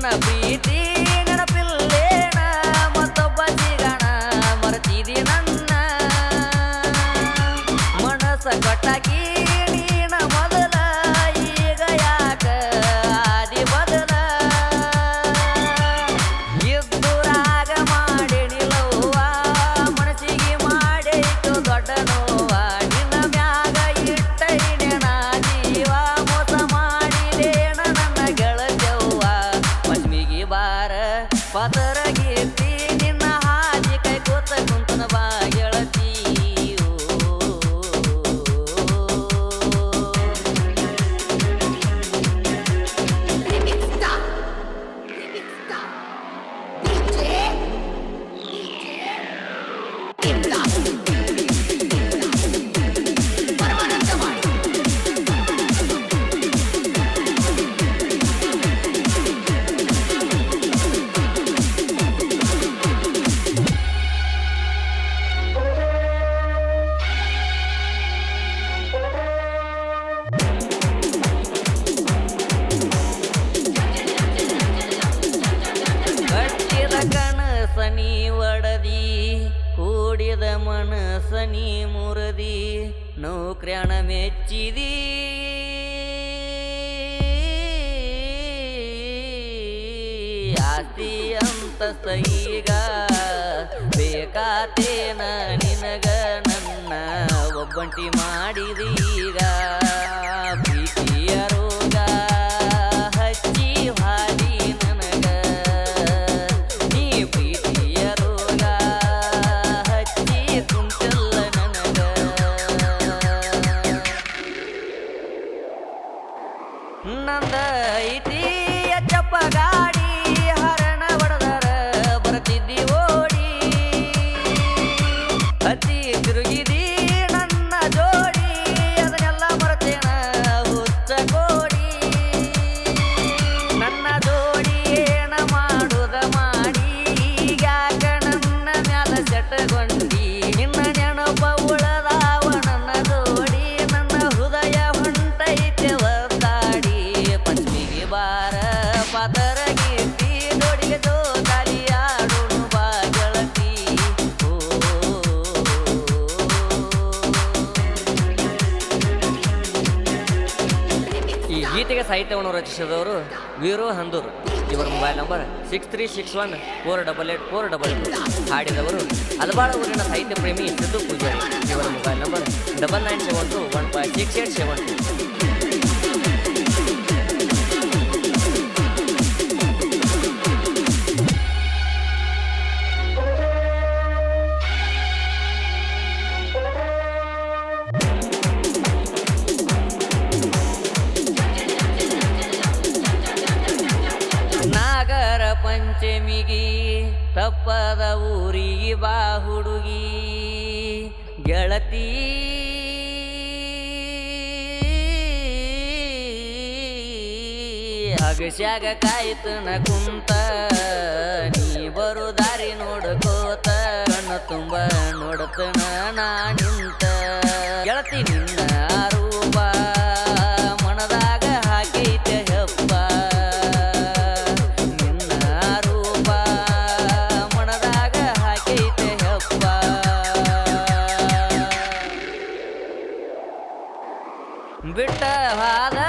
ನನ್ನ ಪ್ರೀತಿ ನೆನಪಿಲ್ಲೇಣ ಮತ್ತೊಬ್ಬ ಸಿಗಣ ಮರತಿದಿ ನನ್ನ ಮನಸ ಕೊಟ್ಟಾಕಿ ನೀನ ಮೊದಲ ಈಗ ಯಾಕ ಆದಿ ಬದಲ ಇದ್ದುರಾಗ ಮಾಡಿಣಿಲವ್ವ ಮನಸ್ಸಿಗೆ ಮಾಡೈತು ದೊಡ್ಡ ನೋವ ನಿನ್ನ ಮ್ಯಾಗ ಇಟ್ಟೈನೆ ನಾ ಜೀವ ಮೋಸ ಮಾಡಿದೇನ ನನ್ನ ಗೆಳತ್ಯವ್ವ ಪಶ್ಮಿಗೆ ಬಾರ ಪದರ ಗೀರ್ತಿ ನಿನ್ನ ಹಾದಿ ಕೈ ಕೂತ ಕುಂತನ ಬಾ ಗೆಳತಿ ಸನಿ ಒಡದಿ ಕೂಡಿದ ಮನಸನಿ ಮುರದಿ ನೌಕ್ರ್ಯಾಣ ಮೆಚ್ಚಿದಿ ಆಸ್ತಿ ಅಂತಸ್ತ ಈಗ ಬೇಕಾತೇನ ನಿನಗ ನನ್ನ ಒಬ್ಬಂಟಿ ಮಾಡಿದೀಗ ಪ್ರೀತಿಯ ರೋಗ ಹಚ್ಚಿ ಹಾದಿ ನನಗ ನೀ ಪ್ರೀತಿಯ ರೋಗ ಹಚ್ಚಿ ಕುಂಟಲ್ಲ ನನಗ ನಂದ ಐತಿ ಚಪ್ಪ ಗಾಡಿ ಹರಣ ಹೊಡೆದರ ಬರ್ತಿದ್ದಿ ಓಡಿ ಹತ್ತಿ ತಿರುಗಿದಿ ನನ್ನ ಜೋಡಿ ಅದನ್ನೆಲ್ಲ ಮರತೇನ ಹುಚ್ಚ ಕೋಡಿ ನನ್ನ ಜೋಡಿ ಏನ ಮಾಡುದ ಮಾಡಿ ಯಾಕ ನನ್ನ ಮ್ಯಾಲ ಸೆಟಗೊಂಡಿ ನಿನ್ನ ನೆನಪ ಉಳದಾವ ನನ್ನ ಜೋಡಿ ನನ್ನ ಹೃದಯ ಹೊಂಟೈತೆ ಒದ್ದಾಡಿ ಪಶ್ಮಿಗೆ ಬಾರ ಪಾತರ ಗೀರ್ತಿ ಜೋಡಿಗೆ ಜೋಕಾಲಿ ಆಡೋಣ ಬಾ ಗೆಳತಿ ಈ ಗೀತೆಗೆ ಸಾಹಿತ್ಯವನ್ನು ರಚಿಸಿದವರು ವೀರು ಹಂದೂರ್. ಇವರ ಮೊಬೈಲ್ ನಂಬರ್ 6361488422. ಹಾಡಿದವರು ಹಲಬಾಳ ಊರಿನ ಸಾಹಿತ್ಯ ಪ್ರೇಮಿ ಸಿದ್ದು ಪೂಜಾರಿ. ಇವರ ಮೊಬೈಲ್ ನಂಬರ್ 9972156872. ನಾಗರ ಪಂಚಮಿಗಿ ತಪ್ಪದ ಊರಿಗೆ ಬಾ ಹುಡುಗಿ ಗೆಳತಿ ಅಗಸ್ಯಾಗ ಕಾಯ್ತನ ಕುಂತ ನೀ ಬರು ದಾರಿ ನೋಡ್ಕೋತ ಕಣ್ಣು ತುಂಬ ನೋಡ್ತನ ನಾ ನಿಂತ ಗೆಳತಿ ನಿನ್ನ ರೂಪ ಮನದಾಗ ಹಾಕೈತೆ ಹೆಪ್ಪ ಬಿಟ್ಟ ಹಾದ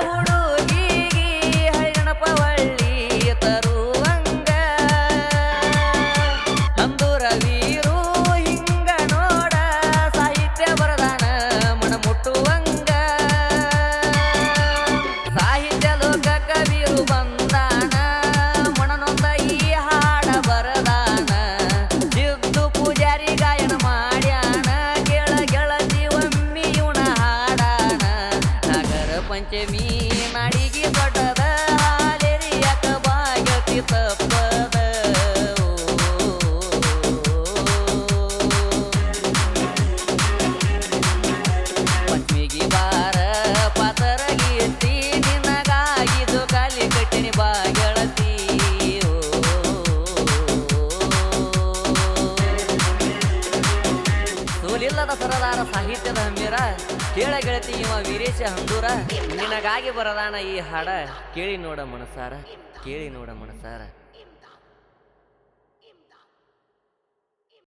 ಹುಡುಗಿಗಿ ಹೈಗಣಪವಳ್ಳಿ ತರುವಂಗ ಅಂದೂರ ವೀರು ಹಿಂಗ ನೋಡ ಸಾಹಿತ್ಯ ಬರದಾನ ಮನ ಮುಟ್ಟುವಂಗ ಸಾಹಿತ್ಯ ಲೋಕ ಕವಿರು ಬಂದಾನ ಮನನೊಂದ ಈ ಹಾಡ ಬರದಾನ ಸಿದ್ದು ಪೂಜಾರಿ ಗಾಯನ ಮಾಡ್ಯಾನ ಗೆಳ ಗೆಳತಿ ಒಮ್ಮಿ ಇವನ ಹಾಡಾನ ಪಂಚಮಿ ನಾಡಿಗೆ ದೊಡ್ಡದ ಹಾಲೆರಿಯಕ ಬಾಗತಿ ತಪ್ಪದ ಪಂಚಮಿಗೆ ಬಾರ ಪಾತರ ಗೀರ್ತಿ ನಿನಗಾಗಿದ್ದು ಕಾಲಿ ಕಟ್ಟಿನಿ ಬಾ ಗೆಳತಿ ಸೋಲಿಲ್ಲದ ಸರದಾರ ಸಾಹಿತ್ಯದ ಹಮ್ಮಿರ ಕೇಳ ಗೆಳತಿ ಇವ ವೀರೇಶ ಹಂದೂರ ನಿನಗಾಗಿ ಬರದಾನ ಈ ಹಾಡ ಕೇಳಿ ನೋಡ ಮನಸಾರ. ಕೇಳಿ ನೋಡ ಮನಸಾರ